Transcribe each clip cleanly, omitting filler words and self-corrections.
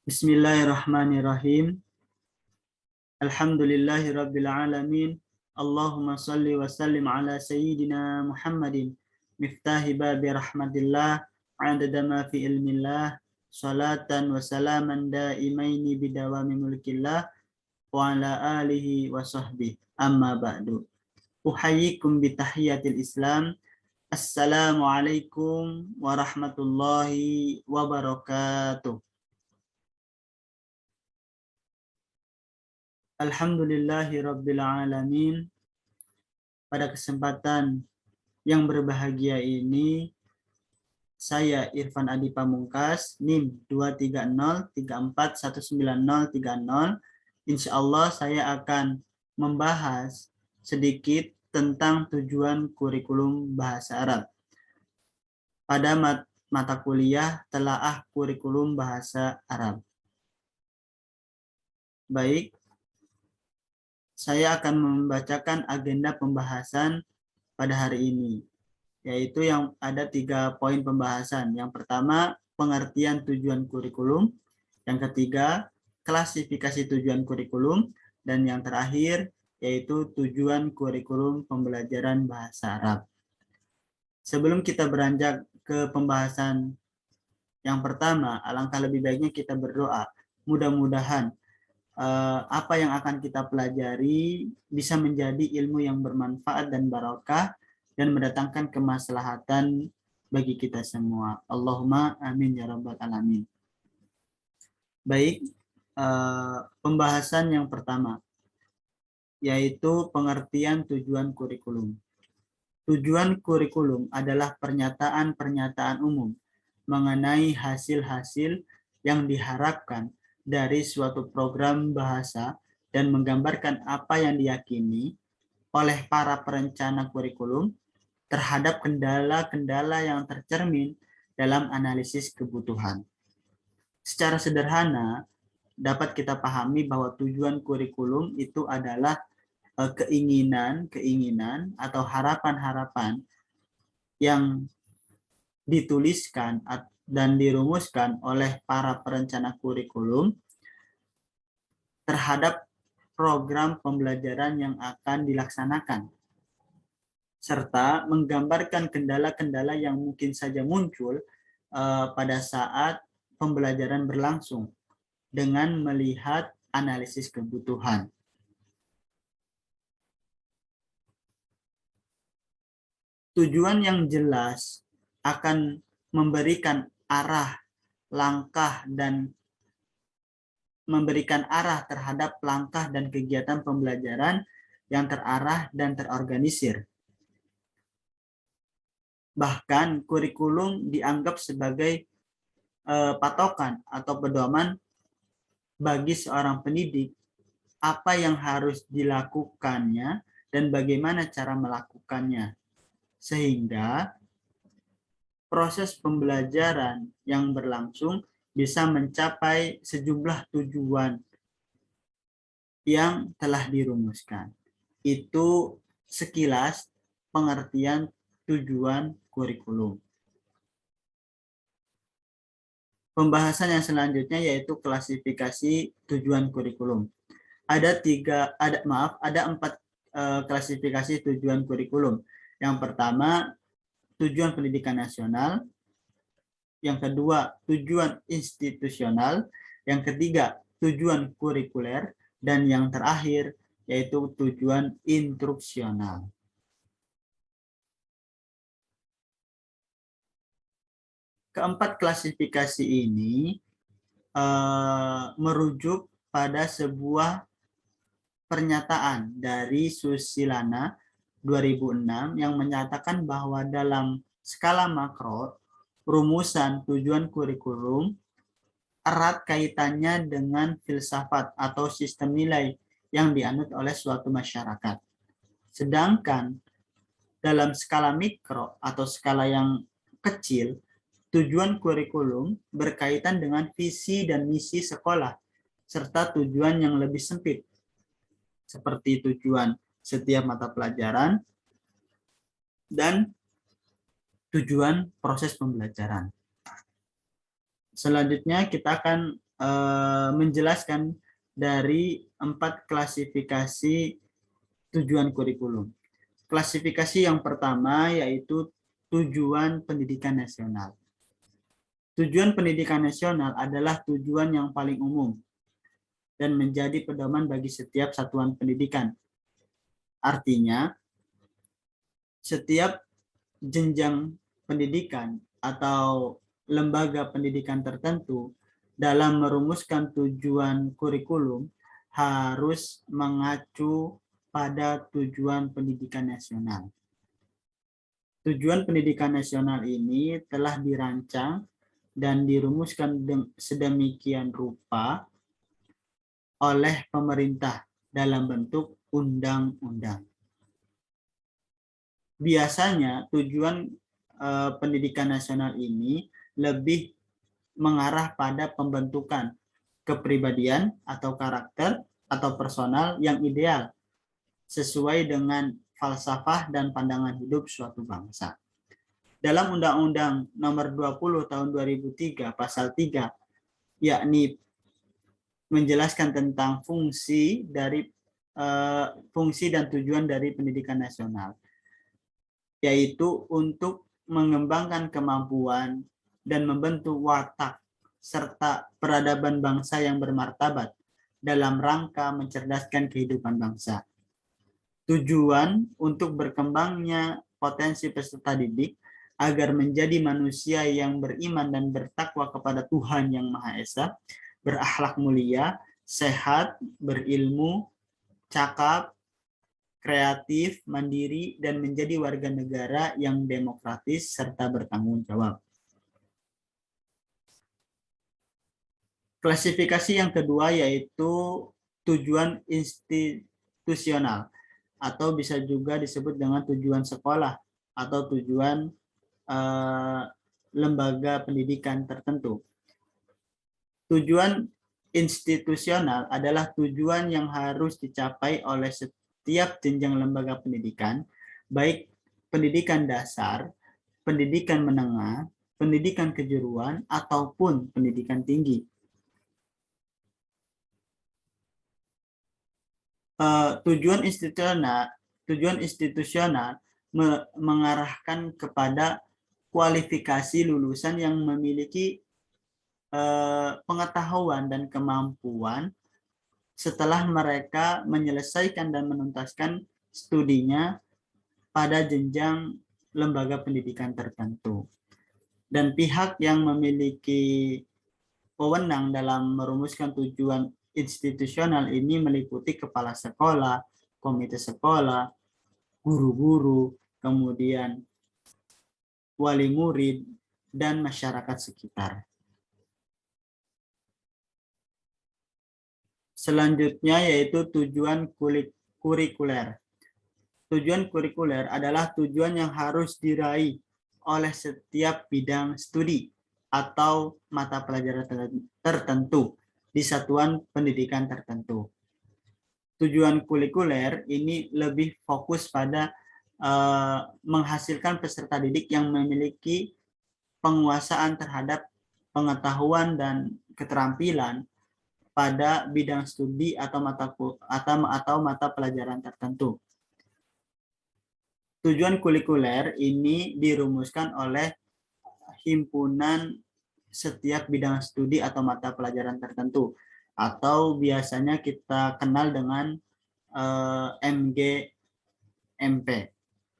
Bismillahirrahmanirrahim. Alhamdulillahirabbil alamin. Allahumma shalli wa sallim ala sayyidina Muhammadin miftahi babi rahmatillah adada ma fi ilmillah salatan wa salaman daimaini bidawami mulkillah wa ala alihi wa sahbihi amma ba'du. Uhayyikum bitahiyatil Islam. Assalamualaikum warahmatullahi wabarakatuh. Alhamdulillahirabbil alamin. Pada kesempatan yang berbahagia ini, saya Irfan Adi Pamungkas, NIM 230341930. Insyaallah saya akan membahas sedikit tentang tujuan kurikulum bahasa Arab pada mata kuliah Telaah Kurikulum Bahasa Arab. Baik, saya akan membacakan agenda pembahasan pada hari ini, yaitu yang ada 3 poin pembahasan. Yang pertama, pengertian tujuan kurikulum. Yang ketiga, klasifikasi tujuan kurikulum. Dan yang terakhir, yaitu tujuan kurikulum pembelajaran bahasa Arab. Sebelum kita beranjak ke pembahasan yang pertama, alangkah lebih baiknya kita berdoa. Mudah-mudahan apa yang akan kita pelajari bisa menjadi ilmu yang bermanfaat dan barokah dan mendatangkan kemaslahatan bagi kita semua. Allahumma amin ya rabbal alamin. Baik, pembahasan yang pertama yaitu pengertian tujuan kurikulum. Tujuan kurikulum adalah pernyataan-pernyataan umum mengenai hasil-hasil yang diharapkan dari suatu program bahasa dan menggambarkan apa yang diyakini oleh para perencana kurikulum terhadap kendala-kendala yang tercermin dalam analisis kebutuhan. Secara sederhana, dapat kita pahami bahwa tujuan kurikulum itu adalah keinginan atau harapan-harapan yang dituliskan dan dirumuskan oleh para perencana kurikulum terhadap program pembelajaran yang akan dilaksanakan, serta menggambarkan kendala-kendala yang mungkin saja muncul pada saat pembelajaran berlangsung dengan melihat analisis kebutuhan. Tujuan yang jelas akan memberikan arah, langkah, dan memberikan arah terhadap langkah dan kegiatan pembelajaran yang terarah dan terorganisir. Bahkan kurikulum dianggap sebagai patokan atau pedoman bagi seorang pendidik apa yang harus dilakukannya dan bagaimana cara melakukannya, sehingga proses pembelajaran yang berlangsung bisa mencapai sejumlah tujuan yang telah dirumuskan. Itu sekilas pengertian tujuan kurikulum. Pembahasan yang selanjutnya yaitu klasifikasi tujuan kurikulum. Ada 4 klasifikasi tujuan kurikulum. Yang pertama, tujuan pendidikan nasional. Yang kedua, tujuan institusional. Yang ketiga, tujuan kurikuler. Dan yang terakhir, yaitu tujuan instruksional. Keempat klasifikasi ini merujuk pada sebuah pernyataan dari Susilana 2006 yang menyatakan bahwa dalam skala makro, rumusan tujuan kurikulum erat kaitannya dengan filsafat atau sistem nilai yang dianut oleh suatu masyarakat. Sedangkan dalam skala mikro atau skala yang kecil, tujuan kurikulum berkaitan dengan visi dan misi sekolah, serta tujuan yang lebih sempit, seperti tujuan setiap mata pelajaran dan tujuan proses pembelajaran. Selanjutnya kita akan menjelaskan dari 4 klasifikasi tujuan kurikulum. Klasifikasi yang pertama yaitu tujuan pendidikan nasional. Tujuan pendidikan nasional adalah tujuan yang paling umum dan menjadi pedoman bagi setiap satuan pendidikan. Artinya, setiap jenjang pendidikan atau lembaga pendidikan tertentu dalam merumuskan tujuan kurikulum harus mengacu pada tujuan pendidikan nasional. Tujuan pendidikan nasional ini telah dirancang dan dirumuskan sedemikian rupa oleh pemerintah dalam bentuk undang-undang. Biasanya tujuan pendidikan nasional ini lebih mengarah pada pembentukan kepribadian atau karakter atau personal yang ideal sesuai dengan falsafah dan pandangan hidup suatu bangsa. Dalam Undang-Undang Nomor 20 Tahun 2003 Pasal 3, yakni menjelaskan tentang fungsi dan tujuan dari pendidikan nasional, yaitu untuk mengembangkan kemampuan dan membentuk watak serta peradaban bangsa yang bermartabat dalam rangka mencerdaskan kehidupan bangsa. Tujuan untuk berkembangnya potensi peserta didik agar menjadi manusia yang beriman dan bertakwa kepada Tuhan Yang Maha Esa, berakhlak mulia, sehat, berilmu, cakap, kreatif, mandiri, dan menjadi warga negara yang demokratis serta bertanggung jawab. Klasifikasi yang kedua yaitu tujuan institusional atau bisa juga disebut dengan tujuan sekolah atau tujuan lembaga pendidikan tertentu. Tujuan institusional adalah tujuan yang harus dicapai oleh setiap jenjang lembaga pendidikan, baik pendidikan dasar, pendidikan menengah, pendidikan kejuruan, ataupun pendidikan tinggi. Tujuan institusional mengarahkan kepada kualifikasi lulusan yang memiliki pengetahuan dan kemampuan setelah mereka menyelesaikan dan menuntaskan studinya pada jenjang lembaga pendidikan tertentu. Dan pihak yang memiliki wewenang dalam merumuskan tujuan institusional ini meliputi kepala sekolah, komite sekolah, guru-guru, kemudian wali murid, dan masyarakat sekitar. Selanjutnya yaitu tujuan kurikuler. Tujuan kurikuler adalah tujuan yang harus diraih oleh setiap bidang studi atau mata pelajaran tertentu di satuan pendidikan tertentu. Tujuan kurikuler ini lebih fokus pada menghasilkan peserta didik yang memiliki penguasaan terhadap pengetahuan dan keterampilan pada bidang studi atau mata pelajaran tertentu. Tujuan kurikuler ini dirumuskan oleh himpunan setiap bidang studi atau mata pelajaran tertentu, atau biasanya kita kenal dengan MGMP,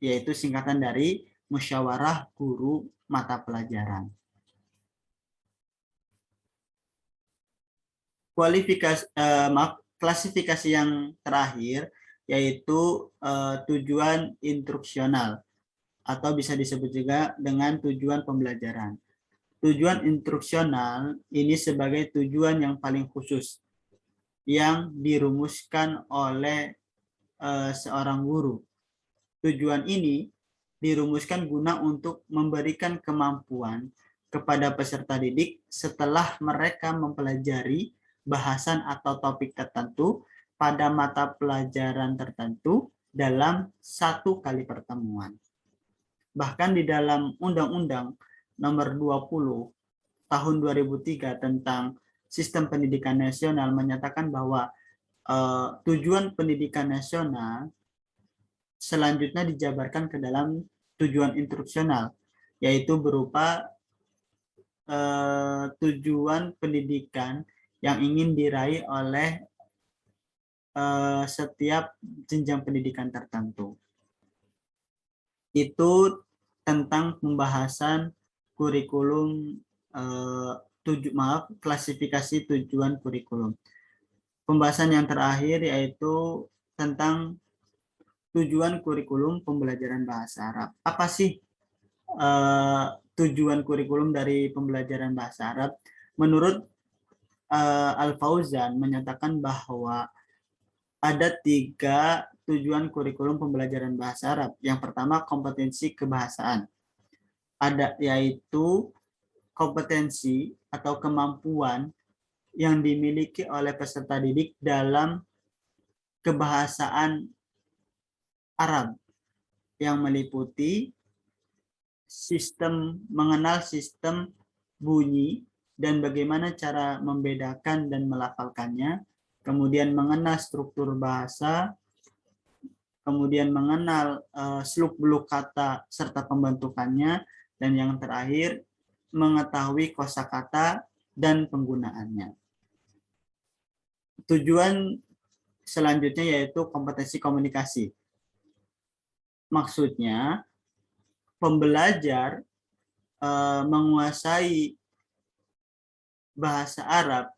yaitu singkatan dari Musyawarah Guru Mata Pelajaran. Klasifikasi yang terakhir yaitu tujuan instruksional atau bisa disebut juga dengan tujuan pembelajaran. Tujuan instruksional ini sebagai tujuan yang paling khusus yang dirumuskan oleh seorang guru. Tujuan ini dirumuskan guna untuk memberikan kemampuan kepada peserta didik setelah mereka mempelajari bahasan atau topik tertentu pada mata pelajaran tertentu dalam satu kali pertemuan. Bahkan di dalam Undang-Undang Nomor 20 Tahun 2003 tentang Sistem Pendidikan Nasional menyatakan bahwa tujuan pendidikan nasional selanjutnya dijabarkan ke dalam tujuan instruksional, yaitu berupa tujuan pendidikan yang ingin diraih oleh setiap jenjang pendidikan tertentu. Itu tentang pembahasan kurikulum klasifikasi tujuan kurikulum. Pembahasan yang terakhir yaitu tentang tujuan kurikulum pembelajaran bahasa Arab. Apa sih tujuan kurikulum dari pembelajaran bahasa Arab? Menurut Al-Fauzan menyatakan bahwa ada 3 tujuan kurikulum pembelajaran bahasa Arab. Yang pertama, kompetensi kebahasaan. Ada yaitu kompetensi atau kemampuan yang dimiliki oleh peserta didik dalam kebahasaan Arab yang meliputi mengenal sistem bunyi dan bagaimana cara membedakan dan melafalkannya, kemudian mengenal struktur bahasa, kemudian mengenal seluk-beluk kata serta pembentukannya, dan yang terakhir mengetahui kosakata dan penggunaannya. Tujuan selanjutnya yaitu kompetensi komunikasi. Maksudnya pembelajar menguasai bahasa Arab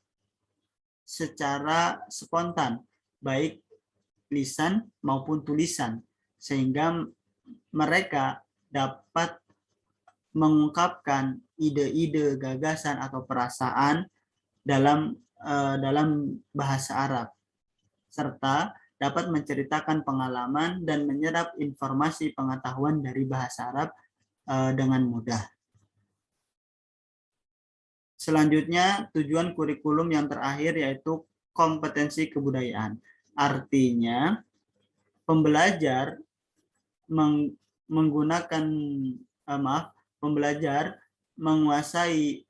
secara spontan, baik lisan maupun tulisan, sehingga mereka dapat mengungkapkan ide-ide, gagasan atau perasaan dalam bahasa Arab, serta dapat menceritakan pengalaman dan menyerap informasi pengetahuan dari bahasa Arab dengan mudah. Selanjutnya, tujuan kurikulum yang terakhir yaitu kompetensi kebudayaan. Artinya, pembelajar pembelajar menguasai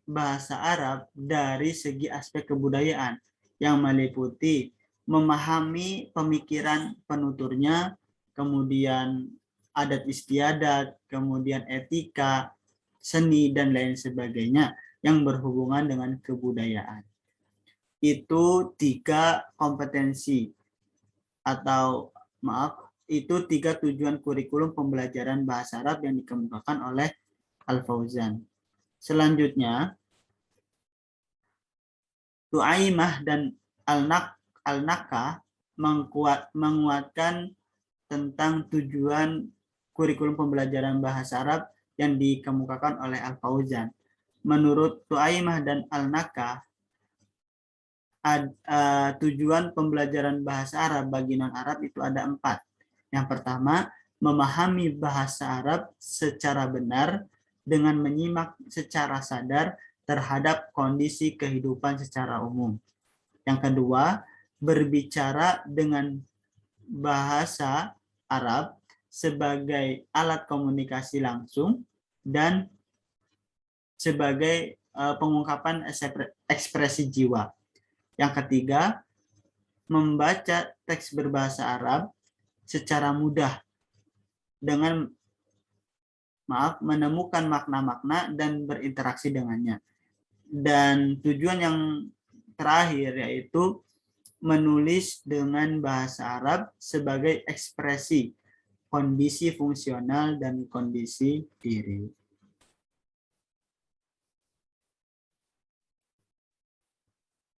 bahasa Arab dari segi aspek kebudayaan yang meliputi memahami pemikiran penuturnya, kemudian adat istiadat, kemudian etika, seni, dan lain sebagainya yang berhubungan dengan kebudayaan. Itu 3 kompetensi itu 3 tujuan kurikulum pembelajaran bahasa Arab yang dikemukakan oleh Al-Fauzan. Selanjutnya, Tu'aimah dan Al-Nakah menguatkan tentang tujuan kurikulum pembelajaran bahasa Arab yang dikemukakan oleh Al-Fauzan. Menurut Tu'aimah dan Al-Nakah, tujuan pembelajaran bahasa Arab bagi non-Arab itu ada 4. Yang pertama, memahami bahasa Arab secara benar dengan menyimak secara sadar terhadap kondisi kehidupan secara umum. Yang kedua, berbicara dengan bahasa Arab sebagai alat komunikasi langsung dan sebagai pengungkapan ekspresi jiwa. Yang ketiga, membaca teks berbahasa Arab secara mudah dengan menemukan makna-makna dan berinteraksi dengannya. Dan tujuan yang terakhir yaitu menulis dengan bahasa Arab sebagai ekspresi kondisi fungsional dan kondisi diri.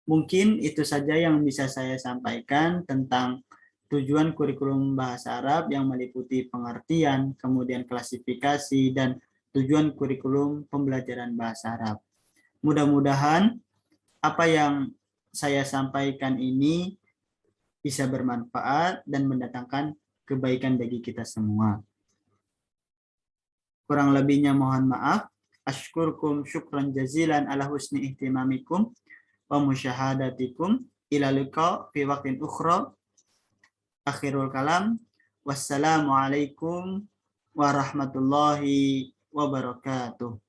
Mungkin itu saja yang bisa saya sampaikan tentang tujuan kurikulum bahasa Arab yang meliputi pengertian, kemudian klasifikasi, dan tujuan kurikulum pembelajaran bahasa Arab. Mudah-mudahan apa yang saya sampaikan ini bisa bermanfaat dan mendatangkan kebaikan bagi kita semua. Kurang lebihnya mohon maaf. Ashkurkum syukran jazilan ala husni ihtimamikum wa musyahadatikum. Ila liqa fi waqtin ukhra. Akhirul kalam. Wassalamualaikum warahmatullahi wabarakatuh.